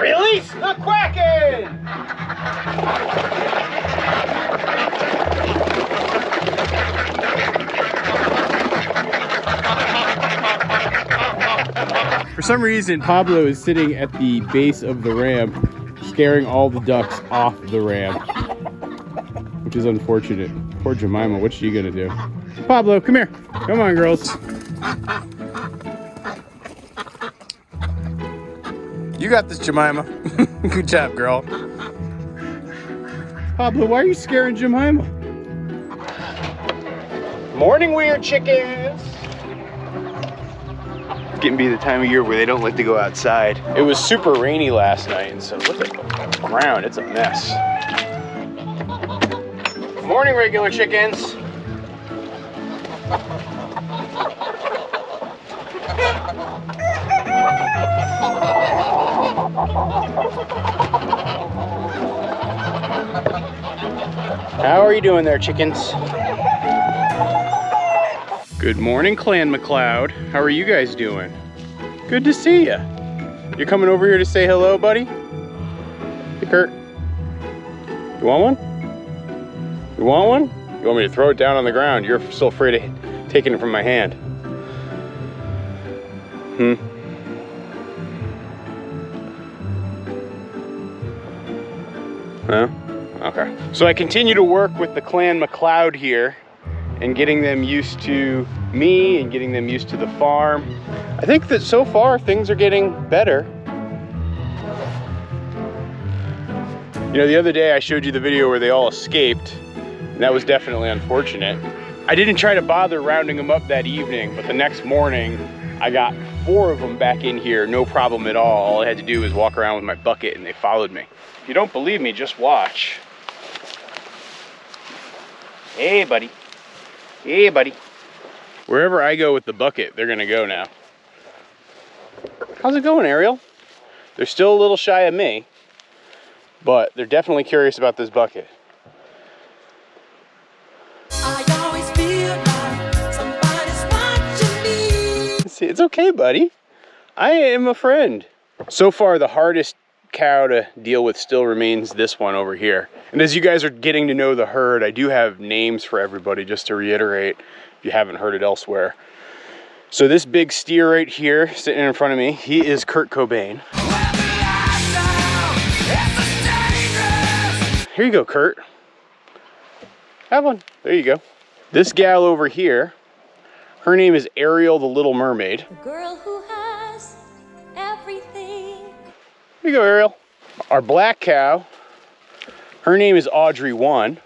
Release the Kraken! For some reason, Pablo is sitting at the base of the ramp, scaring all the ducks off the ramp, which is unfortunate. Poor Jemima, what's she gonna do? Pablo, come here. Come on, girls. You got this, Jemima. Good job, girl. Pablo, why are you scaring Jemima? Morning, weird chickens. It's getting to be the time of year where they don't like to go outside. It was super rainy last night, and so look at the ground, it's a mess. Morning, regular chickens. How are you doing there, chickens? Good morning, Clan McCloud. How are you guys doing? Good to see ya. You're coming over here to say hello, buddy? Hey, Kurt. You want one? You want one? You want me to throw it down on the ground? You're still afraid of taking it from my hand. No? Okay. So I continue to work with the Clan McCloud here and getting them used to me and getting them used to the farm. I think that so far things are getting better. You know, the other day I showed you the video where they all escaped, and that was definitely unfortunate. I didn't try to bother rounding them up that evening, but the next morning I got 4 of them back in here, no problem at all. All I had to do was walk around with my bucket and they followed me. If you don't believe me, just watch. Hey, buddy. Hey, buddy. Wherever I go with the bucket, they're gonna go now. How's it going, Ariel? They're still a little shy of me, but they're definitely curious about this bucket. I always feel like somebody's watching me. See, it's okay, buddy. I am a friend. So far, the hardest cow to deal with still remains this one over here. And as you guys are getting to know the herd, I do have names for everybody, just to reiterate if you haven't heard it elsewhere. So this big steer right here sitting in front of me, he is Kurt Cobain. Here you go, Kurt. Have one. There you go. This gal over here, her name is Ariel the Little Mermaid. A girl who has everything. Here you go, Ariel. Our black cow, her name is Audrey 1.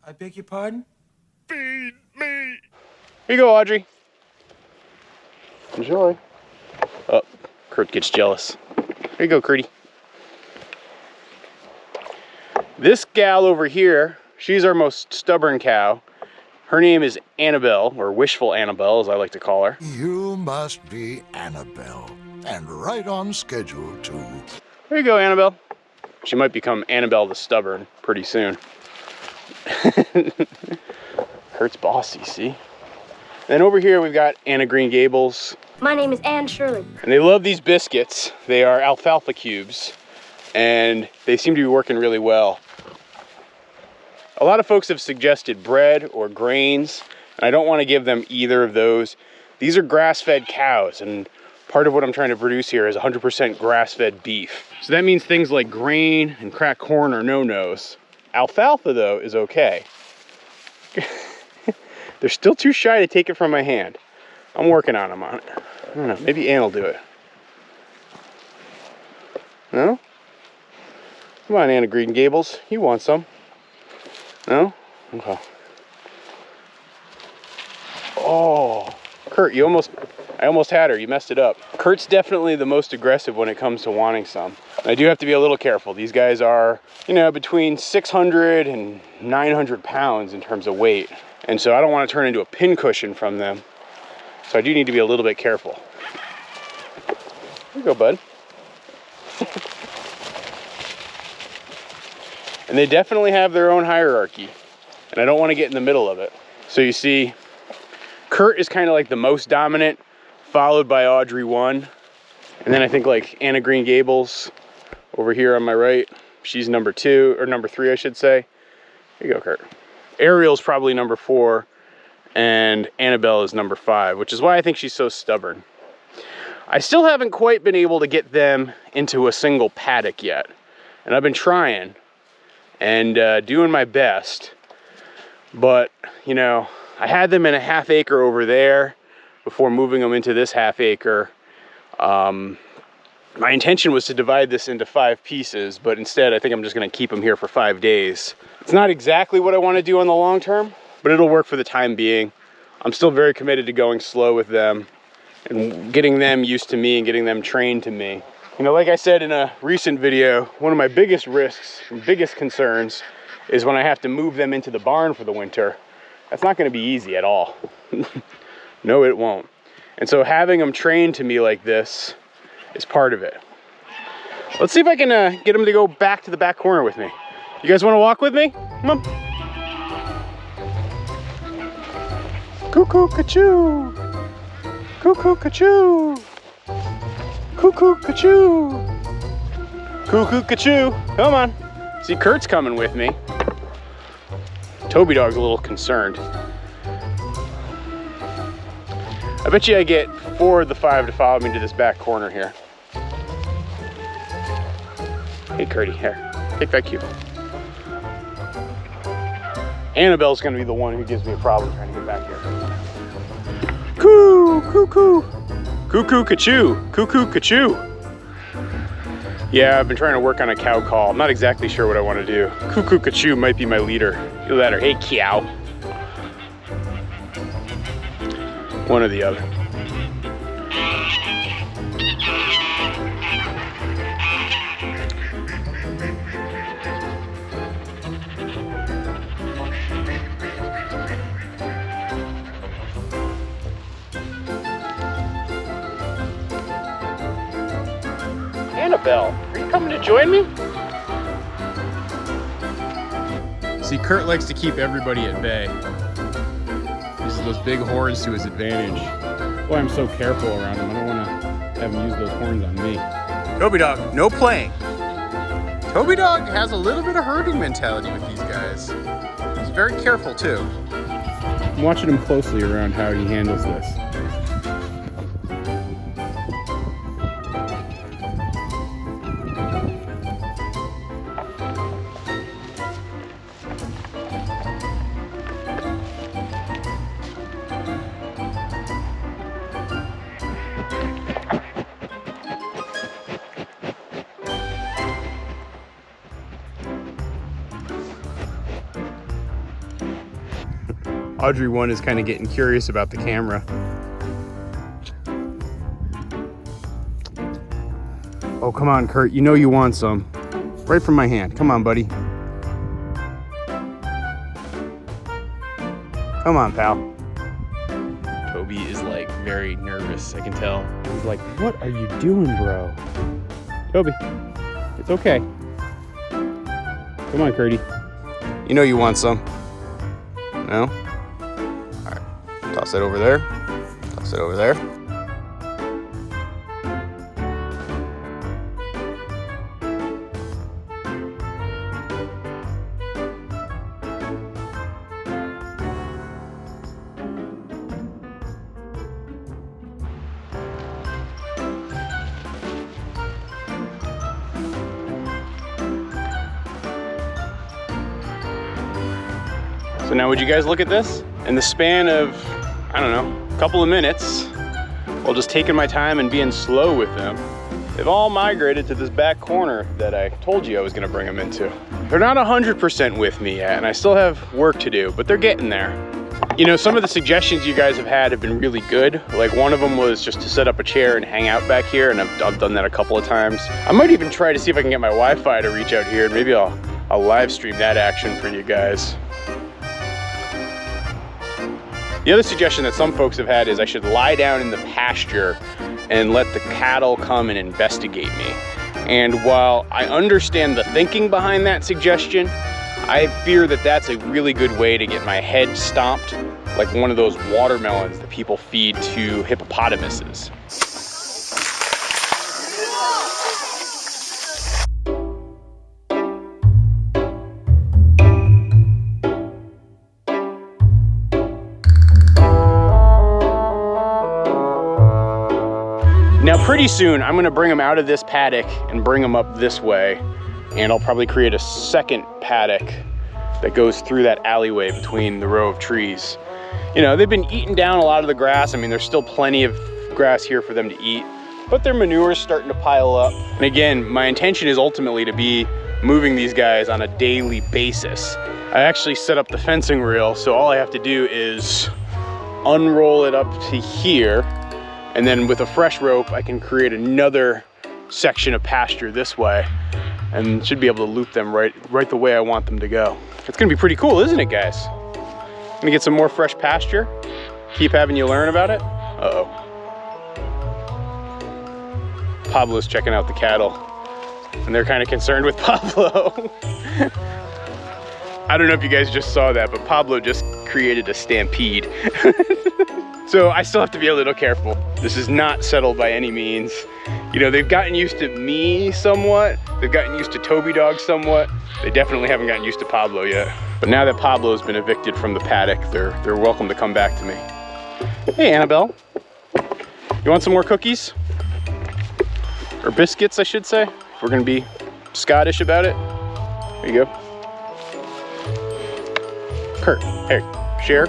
I beg your pardon? Feed me. Here you go, Audrey. Enjoy. Oh, Kurt gets jealous. Here you go, Kurtie. This gal over here, she's our most stubborn cow. Her name is Annabelle, or Wishful Annabelle, as I like to call her. You must be Annabelle, and right on schedule, too. There you go, Annabelle. She might become Annabelle the Stubborn pretty soon. Kurt's bossy, see? Then over here we've got Anna Green Gables. My name is Anne Shirley. And they love these biscuits. They are alfalfa cubes, and they seem to be working really well. A lot of folks have suggested bread or grains, and I don't want to give them either of those. These are grass-fed cows, and part of what I'm trying to produce here is 100% grass-fed beef. So that means things like grain and cracked corn are no-nos. Alfalfa, though, is okay. They're still too shy to take it from my hand. I'm working on them on it. I don't know, maybe Ann will do it. No? Come on, Anna Green Gables, you want some? No? Okay. Oh, Kurt, I almost had her. You messed it up. Kurt's definitely the most aggressive when it comes to wanting some. I do have to be a little careful. These guys are, you know, between 600 and 900 pounds in terms of weight. And so I don't want to turn into a pincushion from them. So I do need to be a little bit careful. Here you go, bud. And they definitely have their own hierarchy. And I don't want to get in the middle of it. So you see, Kurt is kind of like the most dominant, followed by Audrey 1. And then I think like Anna Green Gables Over here on my right, she's number 2, or number 3, I should say. Here you go, Kurt. Ariel's probably number 4, and Annabelle is number 5, which is why I think she's so stubborn. I still haven't quite been able to get them into a single paddock yet, and I've been trying and doing my best, but you know, I had them in a ½ acre over there before moving them into this ½ acre. My intention was to divide this into 5 pieces, but instead I think I'm just gonna keep them here for 5 days. It's not exactly what I wanna do on the long term, but it'll work for the time being. I'm still very committed to going slow with them and getting them used to me and getting them trained to me. You know, like I said in a recent video, one of my biggest risks and biggest concerns is when I have to move them into the barn for the winter. That's not gonna be easy at all. No, it won't. And so having them trained to me like this is part of it. Let's see if I can get them to go back to the back corner with me. You guys wanna walk with me? Come on. Cuckoo, ka-choo. Cuckoo, ka-choo. Cuckoo, ka-choo. Cuckoo, ka-choo. Come on. See, Kurt's coming with me. Toby Dog's a little concerned. I bet you I get 4 of the 5 to follow me to this back corner here. Hey, Kurtie, here. Take that cue. Annabelle's gonna be the one who gives me a problem trying to get back here. Coo, coo, coo. Cuckoo, ka-choo. Cuckoo, ka-choo. Yeah, I've been trying to work on a cow call. I'm not exactly sure what I want to do. Cuckoo, ka-choo might be my leader. Either that or hey, cow. One or the other. Annabelle, are you coming to join me? See, Kurt likes to keep everybody at bay. Uses those big horns to his advantage. That's why I'm so careful around him. I don't want to have him use those horns on me. Toby Dog, no playing. Toby Dog has a little bit of herding mentality with these guys. He's very careful too. I'm watching him closely around how he handles this. Audrey 1 is kind of getting curious about the camera. Oh, come on, Kurt. You know you want some. Right from my hand. Come on, buddy. Come on, pal. Toby is like very nervous, I can tell. He's like, what are you doing, bro? Toby, it's okay. Come on, Kurtie. You know you want some. No? Toss it over there. Toss it over there. So now would you guys look at this? In the span of, I don't know, a couple of minutes, while just taking my time and being slow with them, they've all migrated to this back corner that I told you I was gonna bring them into. They're not 100% with me yet, and I still have work to do, but they're getting there. You know, some of the suggestions you guys have been really good. Like one of them was just to set up a chair and hang out back here, and I've done that a couple of times. I might even try to see if I can get my Wi-Fi to reach out here, and maybe I'll live stream that action for you guys. The other suggestion that some folks have had is I should lie down in the pasture and let the cattle come and investigate me. And while I understand the thinking behind that suggestion, I fear that that's a really good way to get my head stomped, like one of those watermelons that people feed to hippopotamuses. pretty soon, I'm gonna bring them out of this paddock and bring them up this way. And I'll probably create a second paddock that goes through that alleyway between the row of trees. You know, they've been eating down a lot of the grass. I mean, there's still plenty of grass here for them to eat, but their manure is starting to pile up. And again, my intention is ultimately to be moving these guys on a daily basis. I actually set up the fencing rail, so all I have to do is unroll it up to here, and then with a fresh rope, I can create another section of pasture this way, and should be able to loop them right the way I want them to go. It's gonna be pretty cool, isn't it, guys? Gonna get some more fresh pasture, keep having you learn about it. Uh-oh. Pablo's checking out the cattle, and they're kind of concerned with Pablo. I don't know if you guys just saw that, but Pablo just created a stampede. So I still have to be a little careful. This is not settled by any means. You know, they've gotten used to me somewhat. They've gotten used to Toby Dog somewhat. They definitely haven't gotten used to Pablo yet. But now that Pablo's been evicted from the paddock, they're welcome to come back to me. Hey, Annabelle. You want some more cookies? Or biscuits, I should say. If we're gonna be Scottish about it. There you go. Kurt, here, share.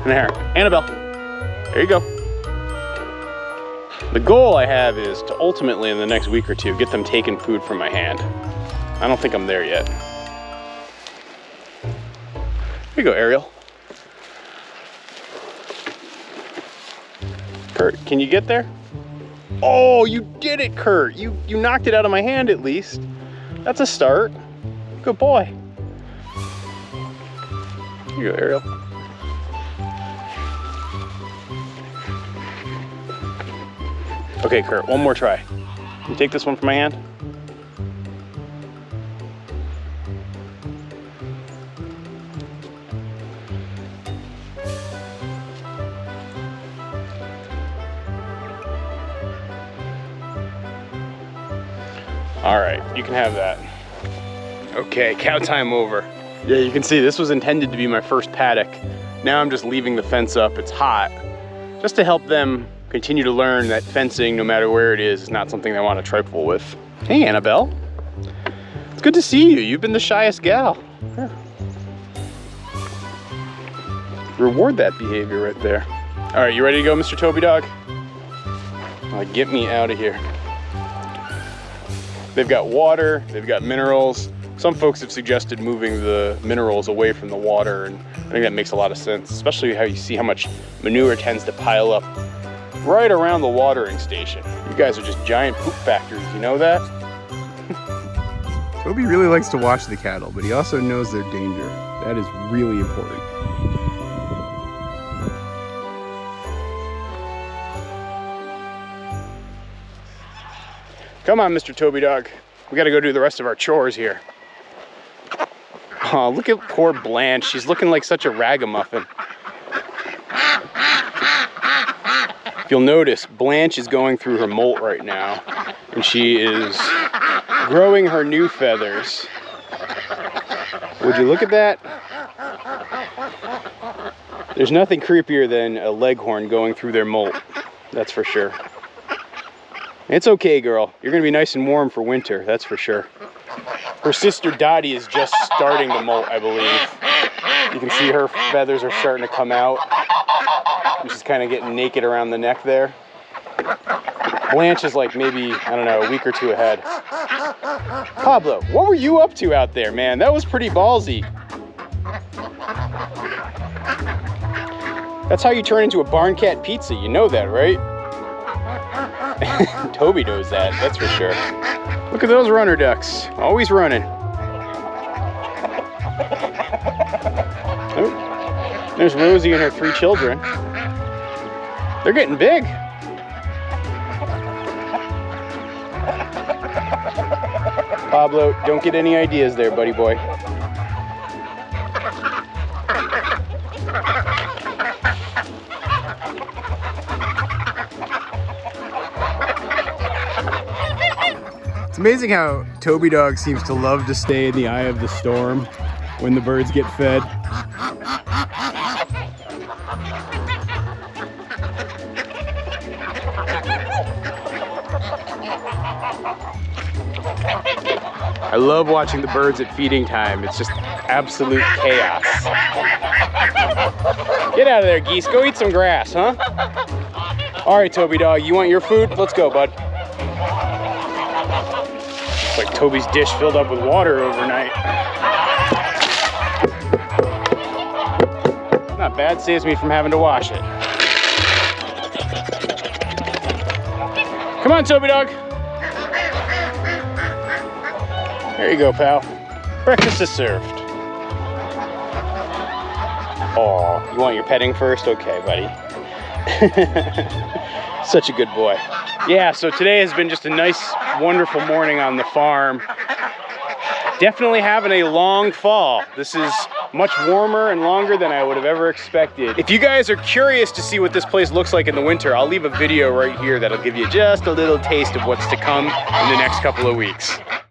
And here, Annabelle, there you go. The goal I have is to ultimately, in the next week or two, get them taking food from my hand. I don't think I'm there yet. Here you go, Ariel. Kurt, can you get there? Oh, you did it, Kurt. You knocked it out of my hand at least. That's a start. Good boy. Here you go, Ariel. Okay, Kurt, one more try. Can you take this one from my hand? All right, you can have that. Okay, cow time over. Yeah, you can see this was intended to be my first paddock. Now I'm just leaving the fence up. It's hot, just to help them continue to learn that fencing, no matter where it is not something they want to trifle with. Hey, Annabelle. It's good to see you. You've been the shyest gal. Here. Reward that behavior right there. All right, you ready to go, Mr. Toby Dog? Get me out of here. They've got water, they've got minerals. Some folks have suggested moving the minerals away from the water, and I think that makes a lot of sense, especially how you see how much manure tends to pile up right around the watering station. You guys are just giant poop factories, you know that? Toby really likes to watch the cattle, but he also knows their danger. That is really important. Come on, Mr. Toby Dog. We gotta go do the rest of our chores here. Oh, look at poor Blanche. She's looking like such a ragamuffin. If you'll notice, Blanche is going through her molt right now, and she is growing her new feathers. Would you look at that? There's nothing creepier than a leghorn going through their molt, that's for sure. It's okay, girl. You're gonna be nice and warm for winter, that's for sure. Her sister Dottie is just starting to molt, I believe. You can see her feathers are starting to come out. She's kind of getting naked around the neck there. Blanche is like maybe, I don't know, a week or two ahead. Pablo, what were you up to out there, man? That was pretty ballsy. That's how you turn into a barn cat pizza, you know that, right? Toby knows that, that's for sure. Look at those runner ducks, always running. Oh, there's Rosie and her 3 children. They're getting big. Pablo, don't get any ideas there, buddy boy. It's amazing how Toby Dog seems to love to stay in the eye of the storm when the birds get fed. I love watching the birds at feeding time. It's just absolute chaos. Get out of there, geese. Go eat some grass, huh? All right, Toby dog, you want your food? Let's go, bud. Looks like Toby's dish filled up with water overnight. Not bad, saves me from having to wash it. Come on, Toby dog. There you go, pal. Breakfast is served. Oh, you want your petting first? Okay, buddy. Such a good boy. Yeah, so today has been just a nice, wonderful morning on the farm. Definitely having a long fall. This is much warmer and longer than I would have ever expected. If you guys are curious to see what this place looks like in the winter, I'll leave a video right here that'll give you just a little taste of what's to come in the next couple of weeks.